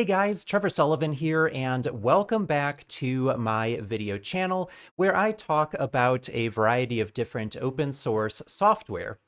Hey guys, Trevor Sullivan here, and welcome back to my video channel where I talk about a variety of different open source software.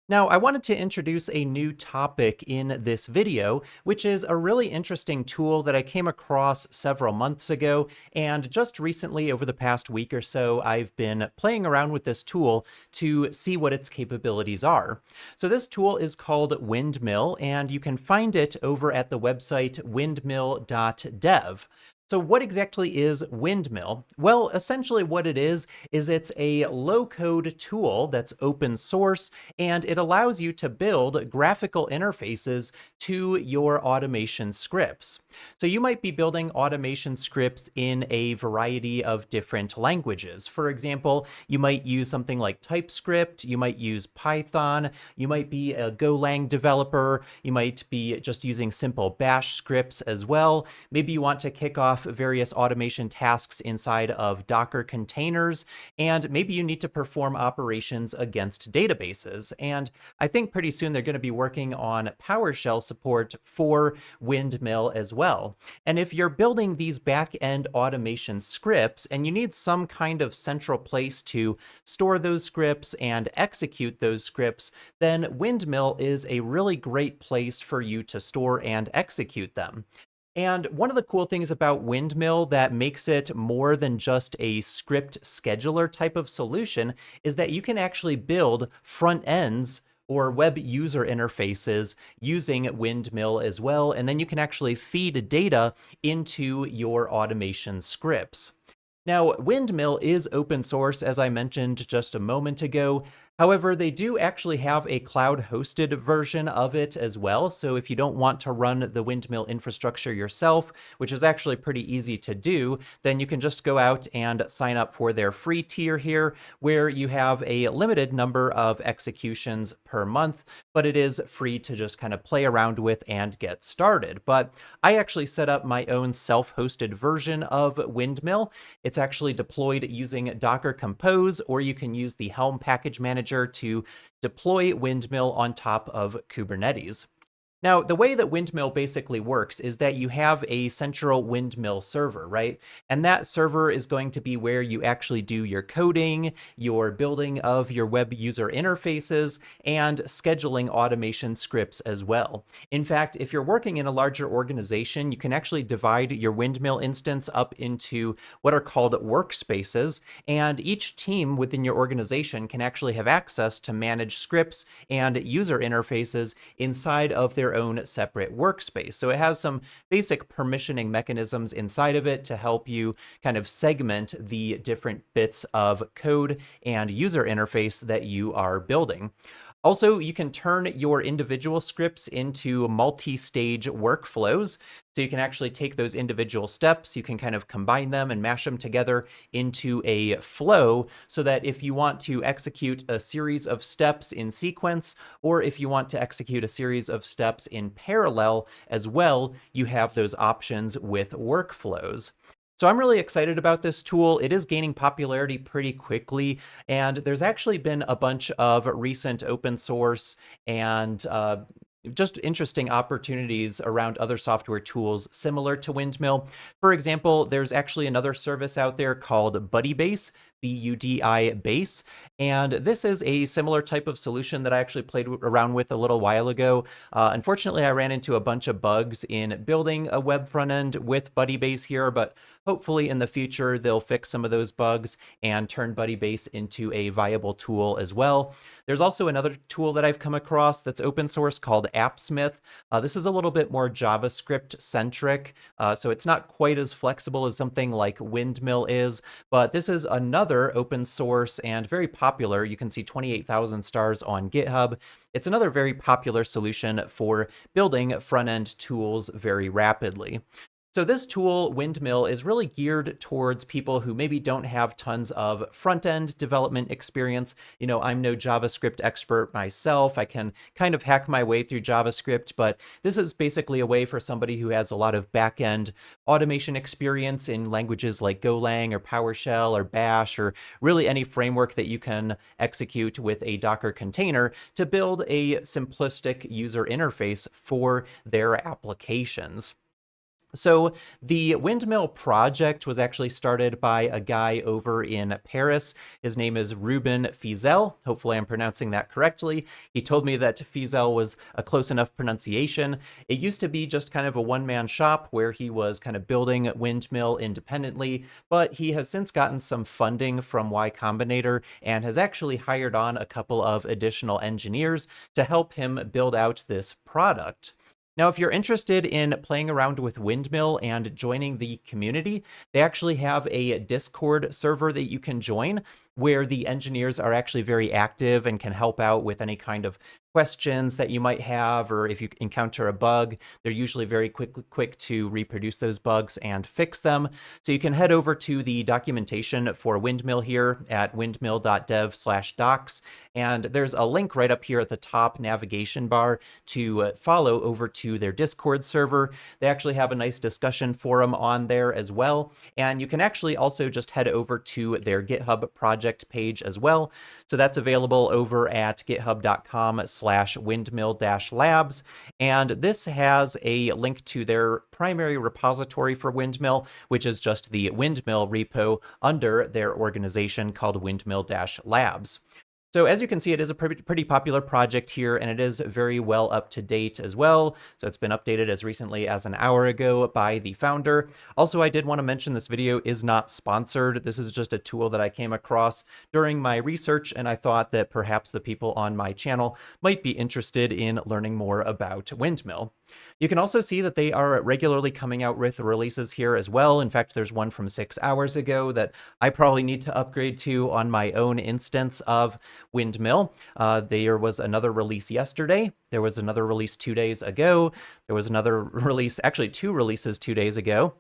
Now, I wanted to introduce a new topic in this video, which is a really interesting tool that I came across several months ago, and just recently, over the past week or so, I've been playing around with this tool to see what its capabilities are. So this tool is called Windmill, and you can find it over at the website Windmill.dev. So what exactly is Windmill? Well, essentially what it is it's a low-code tool that's open source, and it allows you to build graphical interfaces to your automation scripts. So you might be building automation scripts in a variety of different languages. For example, you might use something like TypeScript, you might use Python, you might be a Golang developer, you might be just using simple bash scripts as well. Maybe you want to kick off various automation tasks inside of Docker containers, and maybe you need to perform operations against databases. And I think pretty soon they're going to be working on PowerShell support for Windmill as well. And if you're building these back-end automation scripts and you need some kind of central place to store those scripts and execute those scripts, then Windmill is a really great place for you to store and execute them. And one of the cool things about Windmill that makes it more than just a script scheduler type of solution is that you can actually build front ends or web user interfaces using Windmill as well, and then you can actually feed data into your automation scripts. Now, Windmill is open source, as I mentioned just a moment ago. However, they do actually have a cloud-hosted version of it as well. So if you don't want to run the Windmill infrastructure yourself, which is actually pretty easy to do, then you can just go out and sign up for their free tier here, where you have a limited number of executions per month, but it is free to just kind of play around with and get started. But I actually set up my own self-hosted version of Windmill. It's actually deployed using Docker Compose, or you can use the Helm package manager to deploy Windmill on top of Kubernetes. Now, the way that Windmill basically works is that you have a central Windmill server, right? And that server is going to be where you actually do your coding, your building of your web user interfaces, and scheduling automation scripts as well. In fact, if you're working in a larger organization, you can actually divide your Windmill instance up into what are called workspaces, and each team within your organization can actually have access to manage scripts and user interfaces inside of their own separate workspace. So it has some basic permissioning mechanisms inside of it to help you kind of segment the different bits of code and user interface that you are building. Also, you can turn your individual scripts into multi-stage workflows. So you can actually take those individual steps, you can kind of combine them and mash them together into a flow so that if you want to execute a series of steps in sequence, or if you want to execute a series of steps in parallel as well, you have those options with workflows. So I'm really excited about this tool. It is gaining popularity pretty quickly, and there's actually been a bunch of recent open source and just interesting opportunities around other software tools similar to Windmill. For example, there's actually another service out there called Buddybase, Budi base. And this is a similar type of solution that I actually played around with a little while ago. Unfortunately, I ran into a bunch of bugs in building a web front end with Buddybase here, but hopefully in the future, they'll fix some of those bugs and turn Buddybase into a viable tool as well. There's also another tool that I've come across that's open source called AppSmith. This is a little bit more JavaScript centric, so it's not quite as flexible as something like Windmill is, but this is another open source and very popular. You can see 28,000 stars on GitHub. It's another very popular solution for building front-end tools very rapidly. So this tool, Windmill, is really geared towards people who maybe don't have tons of front-end development experience. You know, I'm no JavaScript expert myself. I can kind of hack my way through JavaScript, but this is basically a way for somebody who has a lot of back-end automation experience in languages like Golang or PowerShell or Bash, or really any framework that you can execute with a Docker container to build a simplistic user interface for their applications. So the Windmill project was actually started by a guy over in Paris. His name is Ruben Fizel. Hopefully I'm pronouncing that correctly. He told me that Fizel was a close enough pronunciation. It used to be just kind of a one-man shop where he was kind of building Windmill independently, but he has since gotten some funding from Y Combinator and has actually hired on a couple of additional engineers to help him build out this product. Now, if you're interested in playing around with Windmill and joining the community, they actually have a Discord server that you can join where the engineers are actually very active and can help out with any kind of questions that you might have, or if you encounter a bug, they're usually very quick to reproduce those bugs and fix them. So you can head over to the documentation for Windmill here at windmill.dev/docs, and there's a link right up here at the top navigation bar to follow over to their Discord server. They actually have a nice discussion forum on there as well, and you can actually also just head over to their GitHub project page as well. So that's available over at github.com/windmill-labs. And this has a link to their primary repository for Windmill, which is just the Windmill repo under their organization called Windmill-labs. So as you can see, it is a pretty popular project here, and it is very well up to date as well. So it's been updated as recently as an hour ago by the founder. Also, I did want to mention this video is not sponsored. This is just a tool that I came across during my research, and I thought that perhaps the people on my channel might be interested in learning more about Windmill. You can also see that they are regularly coming out with releases here as well. In fact, there's one from 6 hours ago that I probably need to upgrade to on my own instance of Windmill. There was another release yesterday. There was another release 2 days ago. There was another release, actually 2 releases 2 days ago.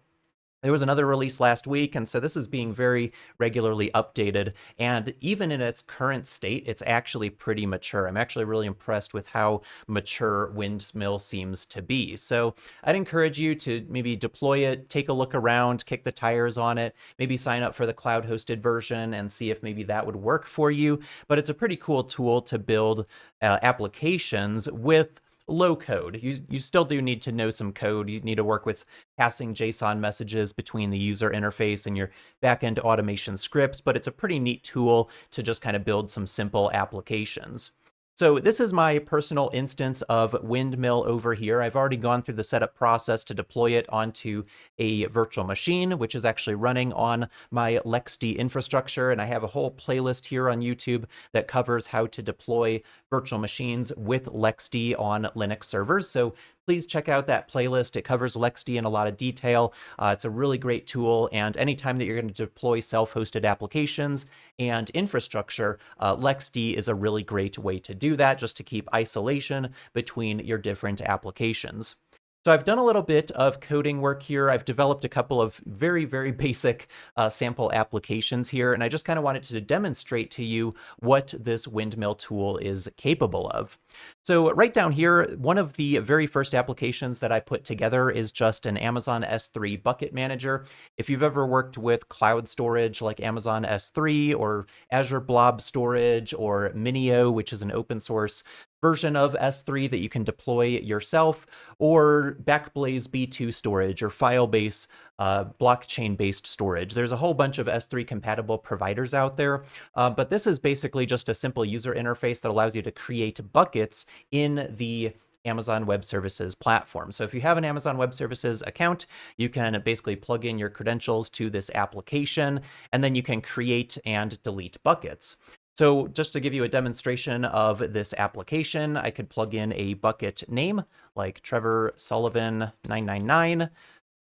There was another release last week, and so this is being very regularly updated, and even in its current state, it's actually pretty mature. I'm actually really impressed with how mature Windmill seems to be. So I'd encourage you to maybe deploy it, take a look around, kick the tires on it, maybe sign up for the cloud-hosted version and see if maybe that would work for you. But it's a pretty cool tool to build applications with low code. You still do need to know some code. You need to work with passing JSON messages between the user interface and your backend automation scripts, but it's a pretty neat tool to just kind of build some simple applications. So this is my personal instance of Windmill over here. I've already gone through the setup process to deploy it onto a virtual machine, which is actually running on my LXD infrastructure. And I have a whole playlist here on YouTube that covers how to deploy virtual machines with LXD on Linux servers. So please check out that playlist. It covers LXD in a lot of detail. It's a really great tool, and anytime that you're going to deploy self-hosted applications and infrastructure, LXD is a really great way to do that, just to keep isolation between your different applications. So I've done a little bit of coding work here. I've developed a couple of very, very basic sample applications here, and I just kind of wanted to demonstrate to you what this Windmill tool is capable of. So right down here, one of the very first applications that I put together is just an Amazon S3 bucket manager. If you've ever worked with cloud storage like Amazon S3 or Azure Blob Storage or Minio, which is an open source version of S3 that you can deploy yourself, or Backblaze B2 storage or Firebase blockchain-based storage. There's a whole bunch of S3 compatible providers out there, but this is basically just a simple user interface that allows you to create buckets in the Amazon Web Services platform. So if you have an Amazon Web Services account, you can basically plug in your credentials to this application, and then you can create and delete buckets. So just to give you a demonstration of this application, I could plug in a bucket name like Trevor Sullivan 999.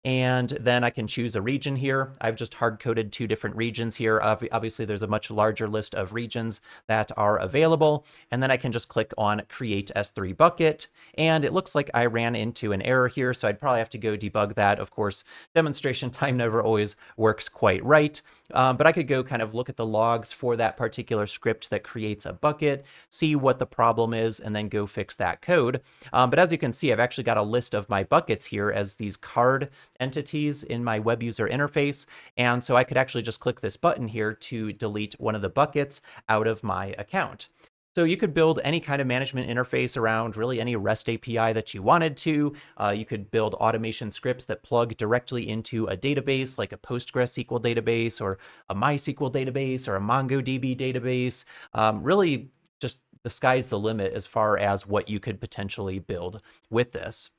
And then I can choose a region here. I've just hard-coded 2 different regions here. Obviously, there's a much larger list of regions that are available. And then I can just click on Create S3 Bucket. And it looks like I ran into an error here, so I'd probably have to go debug that. Of course, demonstration time never always works quite right. But I could go kind of look at the logs for that particular script that creates a bucket, see what the problem is, and then go fix that code. But as you can see, I've actually got a list of my buckets here as these card entities in my web user interface. And so I could actually just click this button here to delete one of the buckets out of my account. So you could build any kind of management interface around really any REST API that you wanted to. You could build automation scripts that plug directly into a database like a PostgreSQL database or a MySQL database or a MongoDB database. Really, just the sky's the limit as far as what you could potentially build with this.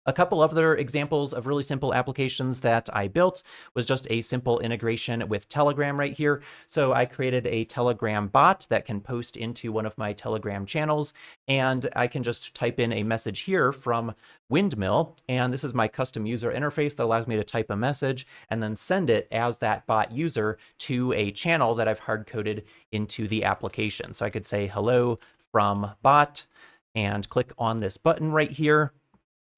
A couple other examples of really simple applications that I built was just a simple integration with Telegram right here. So I created a Telegram bot that can post into one of my Telegram channels, and I can just type in a message here from Windmill, and this is my custom user interface that allows me to type a message and then send it as that bot user to a channel that I've hard-coded into the application. So I could say hello from bot and click on this button right here.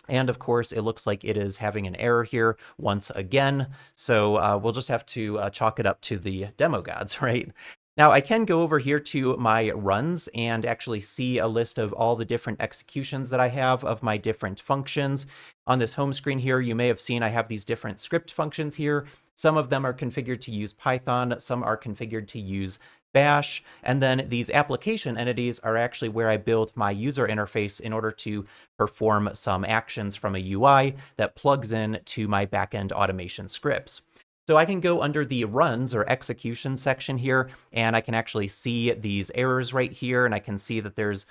And of course, it looks like it is having an error here once again. So we'll just have to chalk it up to the demo gods, right? Now I can go over here to my runs and actually see a list of all the different executions that I have of my different functions. On this home screen here, you may have seen I have these different script functions here. Some of them are configured to use Python, some are configured to use Bash, and then these application entities are actually where I build my user interface in order to perform some actions from a UI that plugs in to my backend automation scripts. So I can go under the runs or execution section here, and I can actually see these errors right here, and I can see that there's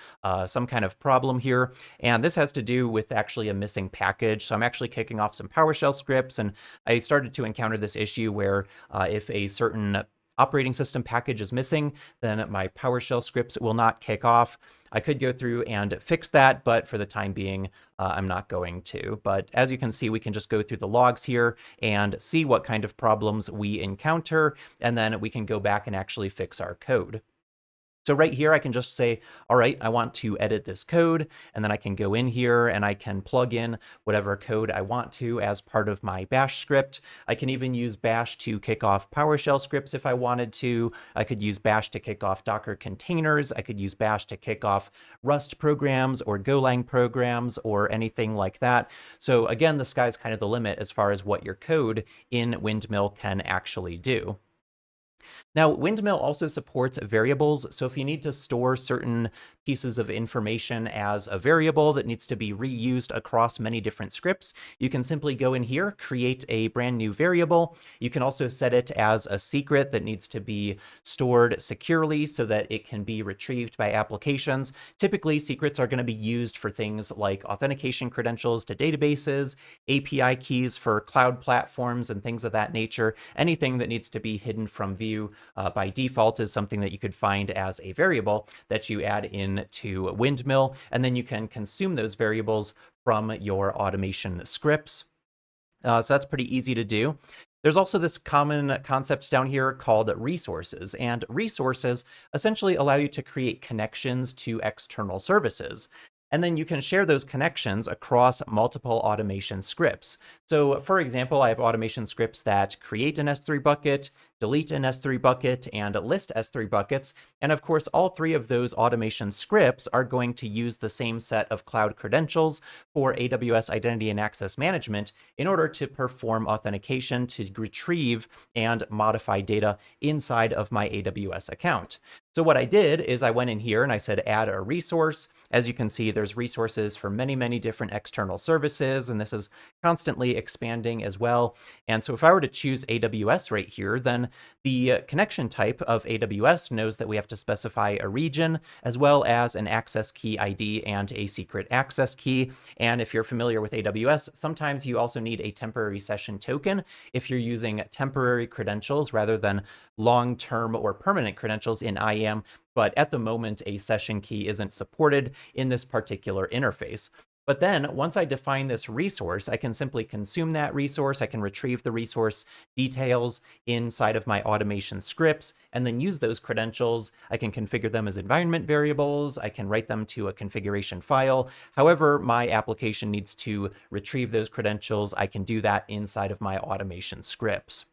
some kind of problem here. And this has to do with actually a missing package. So I'm actually kicking off some PowerShell scripts, and I started to encounter this issue where if a certain operating system package is missing, then my PowerShell scripts will not kick off. I could go through and fix that, but for the time being, I'm not going to. But as you can see, we can just go through the logs here and see what kind of problems we encounter, and then we can go back and actually fix our code. So right here, I can just say, all right, I want to edit this code, and then I can go in here and I can plug in whatever code I want to as part of my bash script. I can even use bash to kick off PowerShell scripts if I wanted to. I could use bash to kick off Docker containers. I could use bash to kick off Rust programs or Golang programs or anything like that. So again, the sky's kind of the limit as far as what your code in Windmill can actually do. Now, Windmill also supports variables, so if you need to store certain pieces of information as a variable that needs to be reused across many different scripts, you can simply go in here, create a brand new variable. You can also set it as a secret that needs to be stored securely so that it can be retrieved by applications. Typically, secrets are going to be used for things like authentication credentials to databases, API keys for cloud platforms, and things of that nature. Anything that needs to be hidden from view by default is something that you could find as a variable that you add in to Windmill, and then you can consume those variables from your automation scripts. So that's pretty easy to do. There's also this common concepts down here called resources, and resources essentially allow you to create connections to external services. And then you can share those connections across multiple automation scripts. So for example, I have automation scripts that create an S3 bucket, delete an S3 bucket, and list S3 buckets. And of course, all three of those automation scripts are going to use the same set of cloud credentials for AWS Identity and Access Management in order to perform authentication to retrieve and modify data inside of my AWS account. So what I did is I went in here and I said add a resource. As you can see, there's resources for many, many different external services, and this is constantly expanding as well. And so if I were to choose AWS right here, then the connection type of AWS knows that we have to specify a region as well as an access key ID and a secret access key. And if you're familiar with AWS, sometimes you also need a temporary session token if you're using temporary credentials rather than long-term or permanent credentials in IAM. But at the moment, a session key isn't supported in this particular interface. But then once I define this resource, I can simply consume that resource. I can retrieve the resource details inside of my automation scripts and then use those credentials. I can configure them as environment variables. I can write them to a configuration file. However, my application needs to retrieve those credentials, I can do that inside of my automation scripts.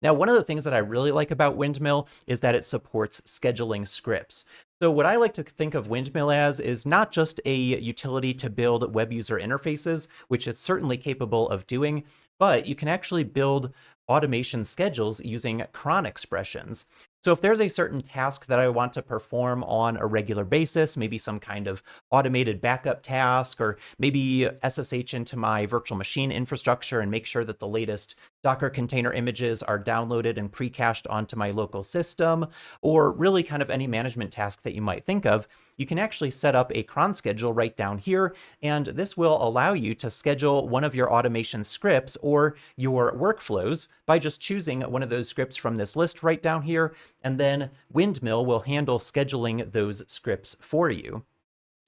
Now, one of the things that I really like about Windmill is that it supports scheduling scripts. So what I like to think of Windmill as is not just a utility to build web user interfaces, which it's certainly capable of doing, but you can actually build automation schedules using cron expressions. So if there's a certain task that I want to perform on a regular basis, maybe some kind of automated backup task, or maybe SSH into my virtual machine infrastructure and make sure that the latest Docker container images are downloaded and pre-cached onto my local system, or really kind of any management task that you might think of, you can actually set up a cron schedule right down here, and this will allow you to schedule one of your automation scripts or your workflows by just choosing one of those scripts from this list right down here, and then Windmill will handle scheduling those scripts for you.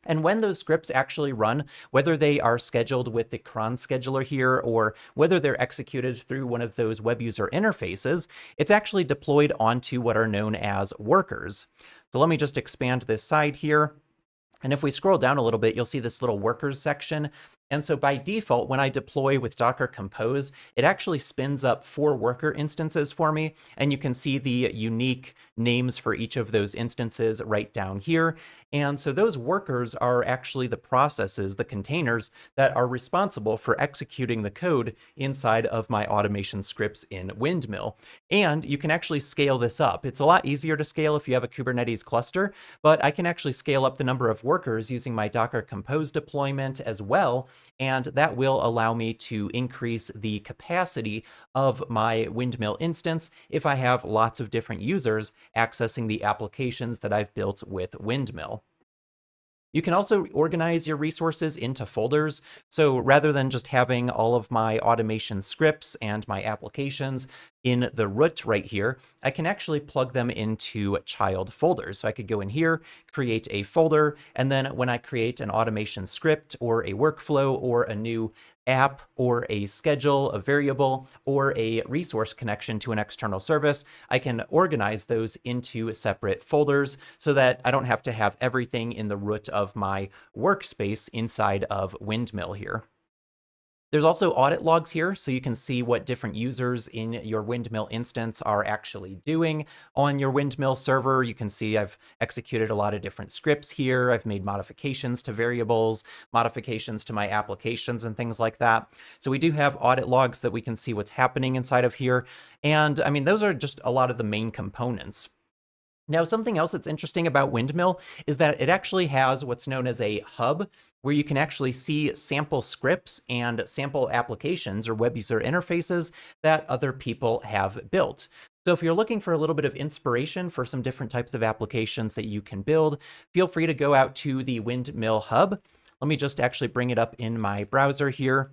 And when those scripts actually run, whether they are scheduled with the cron scheduler here or whether they're executed through one of those web user interfaces, it's actually deployed onto what are known as workers. So let me just expand this side here. And if we scroll down a little bit, you'll see this little workers section. And so by default, when I deploy with Docker Compose, it actually spins up 4 worker instances for me. And you can see the unique names for each of those instances right down here. And so those workers are actually the processes, the containers that are responsible for executing the code inside of my automation scripts in Windmill. And you can actually scale this up. It's a lot easier to scale if you have a Kubernetes cluster, but I can actually scale up the number of workers using my Docker Compose deployment as well. And that will allow me to increase the capacity of my Windmill instance if I have lots of different users accessing the applications that I've built with Windmill. You can also organize your resources into folders. So rather than just having all of my automation scripts and my applications in the root right here, I can actually plug them into child folders. So I could go in here, create a folder, and then when I create an automation script or a workflow or a new app or a schedule, a variable, or a resource connection to an external service, I can organize those into separate folders so that I don't have to have everything in the root of my workspace inside of Windmill here. There's also audit logs here, so you can see what different users in your Windmill instance are actually doing on your Windmill server. You can see I've executed a lot of different scripts here. I've made modifications to variables, modifications to my applications, and things like that. So we do have audit logs that we can see what's happening inside of here. And I mean, those are just a lot of the main components. Now, something else that's interesting about Windmill is that it actually has what's known as a hub, where you can actually see sample scripts and sample applications or web user interfaces that other people have built. So if you're looking for a little bit of inspiration for some different types of applications that you can build, feel free to go out to the Windmill hub. Let me just actually bring it up in my browser here.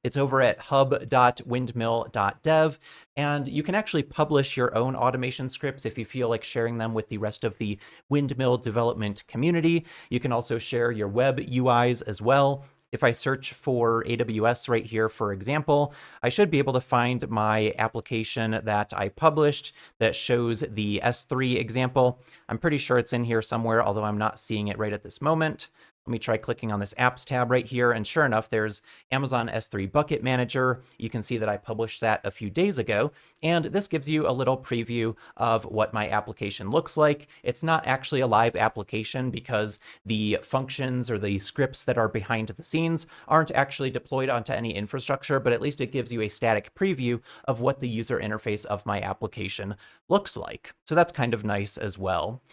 It's over at hub.windmill.dev, and you can actually publish your own automation scripts if you feel like sharing them with the rest of the Windmill development community. You can also share your web UIs as well. If I search for AWS right here, for example, I should be able to find my application that I published that shows the S3 example. I'm pretty sure it's in here somewhere, although I'm not seeing it right at this moment. Let me try clicking on this apps tab right here, and sure enough, there's Amazon S3 Bucket Manager. You can see that I published that a few days ago, and this gives you a little preview of what my application looks like. It's not actually a live application because the functions or the scripts that are behind the scenes aren't actually deployed onto any infrastructure, but at least it gives you a static preview of what the user interface of my application looks like. So that's kind of nice as well.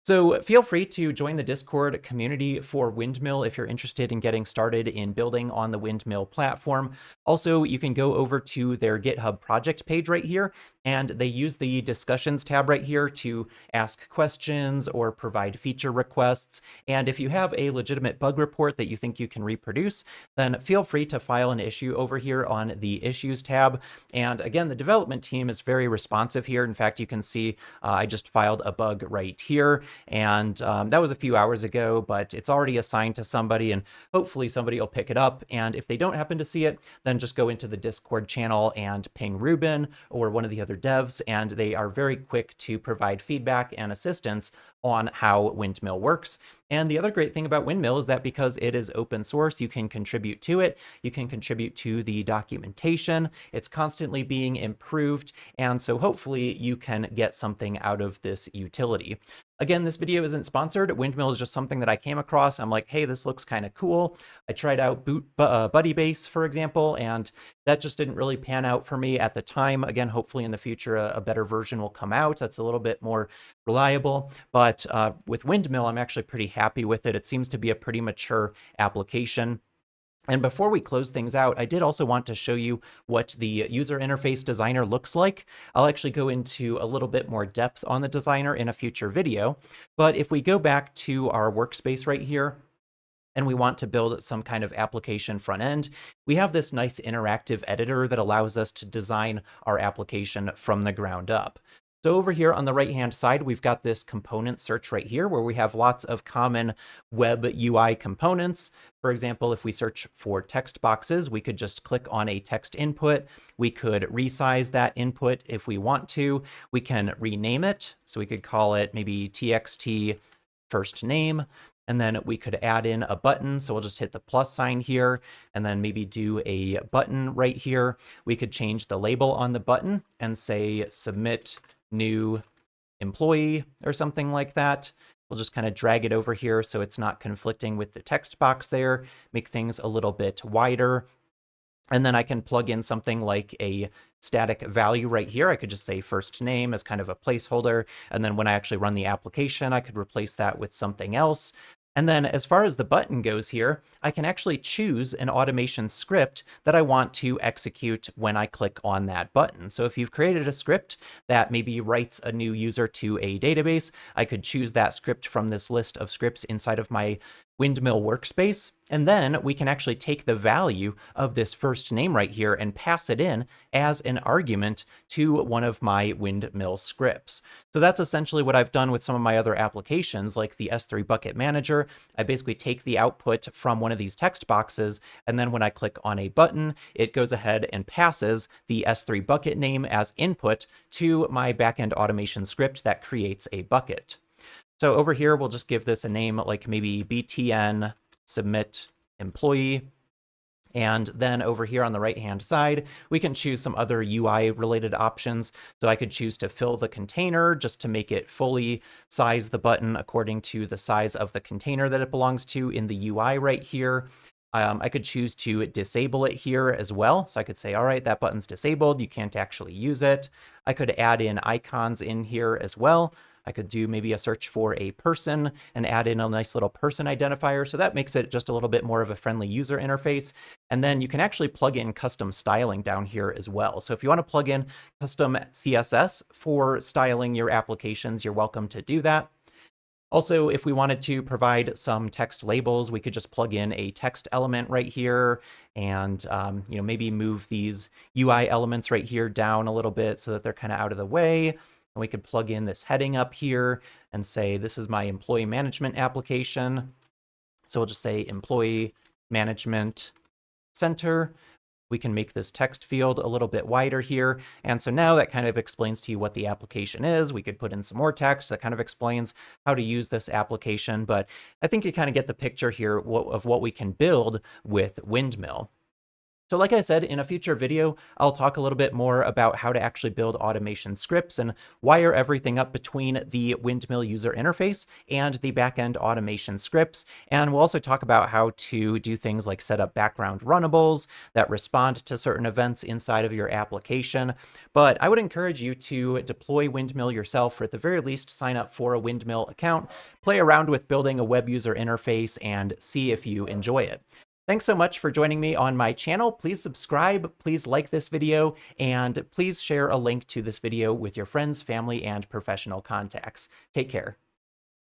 So feel free to join the Discord community for Windmill if you're interested in getting started in building on the Windmill platform. Also, you can go over to their GitHub project page right here, and they use the discussions tab right here to ask questions or provide feature requests. And if you have a legitimate bug report that you think you can reproduce, then feel free to file an issue over here on the issues tab. And again, the development team is very responsive here. In fact, you can see I just filed a bug right here. And that was a few hours ago, but it's already assigned to somebody, and hopefully somebody will pick it up. And if they don't happen to see it, then just go into the Discord channel and ping Ruben or one of the other devs, and they are very quick to provide feedback and assistance on how Windmill works. And the other great thing about Windmill is that because it is open source, you can contribute to it. You can contribute to the documentation. It's constantly being improved. And so hopefully you can get something out of this utility. Again, this video isn't sponsored. Windmill is just something that I came across. I'm like, hey, this looks kind of cool. I tried out Buddy Base, for example, and that just didn't really pan out for me at the time. Again, hopefully in the future, a better version will come out that's a little bit more reliable. But with Windmill, I'm actually pretty happy with it. It seems to be a pretty mature application. And before we close things out, I did also want to show you what the user interface designer looks like. I'll actually go into a little bit more depth on the designer in a future video. But if we go back to our workspace right here, and we want to build some kind of application front end, we have this nice interactive editor that allows us to design our application from the ground up. So over here on the right-hand side, we've got this component search right here where we have lots of common web UI components. For example, if we search for text boxes, we could just click on a text input. We could resize that input if we want to. We can rename it. So we could call it maybe txt first name. And then we could add in a button. So we'll just hit the plus sign here and then maybe do a button right here. We could change the label on the button and say submit new employee or something like that. We'll just kind of drag it over here so it's not conflicting with the text box there, make things a little bit wider. And then I can plug in something like a static value right here. I could just say first name as kind of a placeholder. And then when I actually run the application, I could replace that with something else. And then as far as the button goes here, I can actually choose an automation script that I want to execute when I click on that button. So if you've created a script that maybe writes a new user to a database, I could choose that script from this list of scripts inside of my Windmill workspace. And then we can actually take the value of this first name right here and pass it in as an argument to one of my Windmill scripts. So that's essentially what I've done with some of my other applications, like the S3 Bucket Manager. I basically take the output from one of these text boxes, and then when I click on a button, it goes ahead and passes the S3 Bucket name as input to my backend automation script that creates a bucket. So over here, we'll just give this a name like maybe btn submit employee. And then over here on the right-hand side, we can choose some other UI-related options. So I could choose to fill the container just to make it fully size the button according to the size of the container that it belongs to in the UI right here. I could choose to disable it here as well. So I could say, all right, that button's disabled. You can't actually use it. I could add in icons in here as well. I could do maybe a search for a person and add in a nice little person identifier. So that makes it just a little bit more of a friendly user interface. And then you can actually plug in custom styling down here as well. So if you want to plug in custom CSS for styling your applications, you're welcome to do that. Also, if we wanted to provide some text labels, we could just plug in a text element right here and maybe move these UI elements right here down a little bit so that they're kind of out of the way. And we could plug in this heading up here and say, this is my employee management application. So we'll just say employee management center. We can make this text field a little bit wider here. And so now that kind of explains to you what the application is. We could put in some more text that kind of explains how to use this application. But I think you kind of get the picture here of what we can build with Windmill. So like I said, in a future video, I'll talk a little bit more about how to actually build automation scripts and wire everything up between the Windmill user interface and the backend automation scripts. And we'll also talk about how to do things like set up background runnables that respond to certain events inside of your application. But I would encourage you to deploy Windmill yourself, or at the very least, sign up for a Windmill account, play around with building a web user interface, and see if you enjoy it. Thanks so much for joining me on my channel. Please subscribe, please like this video, and please share a link to this video with your friends, family, and professional contacts. Take care.